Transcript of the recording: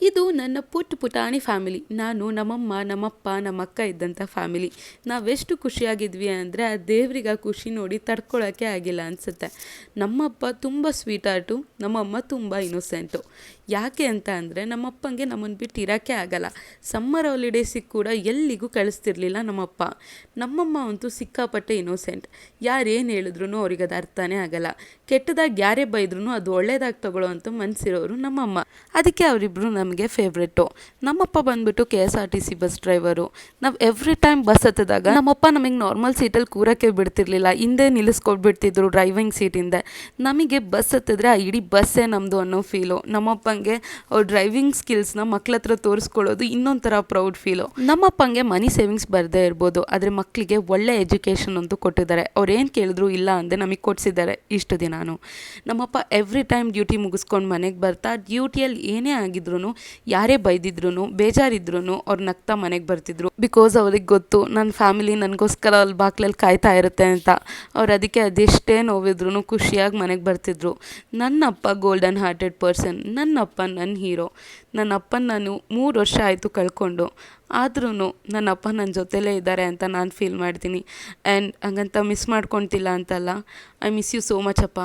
ಇದು ನನ್ನ ಪುಟಾಣಿ ಫ್ಯಾಮಿಲಿ. ನಾನು, ನಮ್ಮಮ್ಮ, ನಮ್ಮಪ್ಪ, ನಮ್ಮಕ್ಕ ಇದ್ದಂಥ ಫ್ಯಾಮಿಲಿ. ನಾವೆಷ್ಟು ಖುಷಿಯಾಗಿದ್ವಿ ಅಂದರೆ ಆ ದೇವ್ರಿಗೆ ಆ ಖುಷಿ ನೋಡಿ ತಡ್ಕೊಳಕ್ಕೆ ಆಗಿಲ್ಲ ಅನಿಸುತ್ತೆ. ನಮ್ಮಪ್ಪ ತುಂಬ ಸ್ವೀಟ್ ಹಾರ್ಟು, ನಮ್ಮಮ್ಮ ತುಂಬ ಇನ್ನೋಸೆಂಟು. ಯಾಕೆ ಅಂತ ಅಂದರೆ ನಮ್ಮಪ್ಪಂಗೆ ನಮ್ಮನ್ನು ಬಿಟ್ಟು ಇರೋಕ್ಕೆ ಆಗಲ್ಲ. ಸಮ್ಮರ್ ಹಾಲಿಡೇಸಿಗೆ ಕೂಡ ಎಲ್ಲಿಗೂ ಕಳಿಸ್ತಿರ್ಲಿಲ್ಲ ನಮ್ಮಪ್ಪ. ನಮ್ಮಮ್ಮ ಅಂತೂ ಸಿಕ್ಕಾಪಟ್ಟೆ ಇನ್ನೋಸೆಂಟ್. ಯಾರೇನು ಹೇಳಿದ್ರು ಅವ್ರಿಗೆ ಅದು ಅರ್ಥನೇ ಆಗಲ್ಲ. ಕೆಟ್ಟದಾಗಿ ಯಾರೇ ಬೈದ್ರೂ ಅದು ಒಳ್ಳೇದಾಗಿ ತಗೊಳ್ಳೋ ಅಂತ ಮನಸ್ಸಿರೋರು ನಮ್ಮಮ್ಮ. ಅದಕ್ಕೆ ಅವರಿಬ್ಬರು ನಮಗೆ ಫೇವ್ರೆಟ್ಟು. ನಮ್ಮಪ್ಪ ಬಂದುಬಿಟ್ಟು KSRTC ಬಸ್ ಡ್ರೈವರು. ನಾವು ಎವ್ರಿ ಟೈಮ್ ಬಸ್ ಹತ್ತಿದಾಗ ನಮ್ಮಪ್ಪ ನಮಗೆ ನಾರ್ಮಲ್ ಸೀಟಲ್ಲಿ ಕೂರೋಕ್ಕೆ ಬಿಡ್ತಿರ್ಲಿಲ್ಲ, ಹಿಂದೆ ನಿಲ್ಲಿಸ್ಕೊಟ್ಬಿಡ್ತಿದ್ರು ಡ್ರೈವಿಂಗ್ ಸೀಟಿಂದ. ನಮಗೆ ಬಸ್ ಹತ್ತಿದ್ರೆ ಆ ಇಡೀ ಬಸ್ಸೇ ನಮ್ಮದು ಅನ್ನೋ ಫೀಲು. ನಮ್ಮಪ್ಪಂಗೆ ಅವ್ರ ಡ್ರೈವಿಂಗ್ ಸ್ಕಿಲ್ಸ್ನ ಮಕ್ಳ ಹತ್ರ ತೋರಿಸ್ಕೊಳ್ಳೋದು ಇನ್ನೊಂಥರ ಪ್ರೌಡ್ ಫೀಲು. ನಮ್ಮಪ್ಪಂಗೆ ಮನಿ ಸೇವಿಂಗ್ಸ್ ಬರದೇ ಇರ್ಬೋದು, ಆದರೆ ಮಕ್ಕಳಿಗೆ ಒಳ್ಳೆ ಎಜುಕೇಷನ್ ಅಂತೂ ಕೊಟ್ಟಿದ್ದಾರೆ. ಅವ್ರು ಏನು ಕೇಳಿದ್ರು ಇಲ್ಲ ಅಂದೆ ನಮಗೆ ಕೊಡಿಸಿದ್ದಾರೆ ಇಷ್ಟು ದಿನಾನು. ನಮ್ಮಪ್ಪ ಎವ್ರಿ ಟೈಮ್ ಡ್ಯೂಟಿ ಮುಗಿಸ್ಕೊಂಡು ಮನೆಗೆ ಬರ್ತಾ ಡ್ಯೂಟಿಯಲ್ಲಿ ಏನೇ ಆಗಿದ್ರು, ಯಾರೇ ಬೈದಿದ್ರು, ಬೇಜಾರಿದ್ರು ಅವ್ರು ನಗ್ತಾ ಮನೆಗೆ ಬರ್ತಿದ್ರು. ಬಿಕಾಸ್ ಅವ್ರಿಗೆ ಗೊತ್ತು ನನ್ನ ಫ್ಯಾಮಿಲಿ ನನಗೋಸ್ಕರ ಅಲ್ಲಿ ಬಾಕ್ಲಲ್ಲಿ ಕಾಯ್ತಾ ಇರುತ್ತೆ ಅಂತ. ಅವ್ರು ಅದಕ್ಕೆ ಅದೆಷ್ಟೇ ನೋವಿದ್ರು ಖುಷಿಯಾಗಿ ಮನೆಗೆ ಬರ್ತಿದ್ರು. ನನ್ನಪ್ಪ ಗೋಲ್ಡನ್ ಹಾರ್ಟೆಡ್ ಪರ್ಸನ್. ನನ್ನಪ್ಪ ನನ್ನ ಹೀರೋ. ನನ್ನಪ್ಪನ ನಾನು 3 ವರ್ಷ ಆಯಿತು ಕಳ್ಕೊಂಡು. ಆದ್ರೂ ನನ್ನಪ್ಪ ನನ್ನ ಜೊತೆಲೇ ಇದ್ದಾರೆ ಅಂತ ನಾನು ಫೀಲ್ ಮಾಡ್ತೀನಿ. ಆ್ಯಂಡ್ ಹಂಗಂತ ಮಿಸ್ ಮಾಡ್ಕೊತಿಲ್ಲ ಅಂತಲ್ಲ. I miss you so much ಅಪ್ಪ.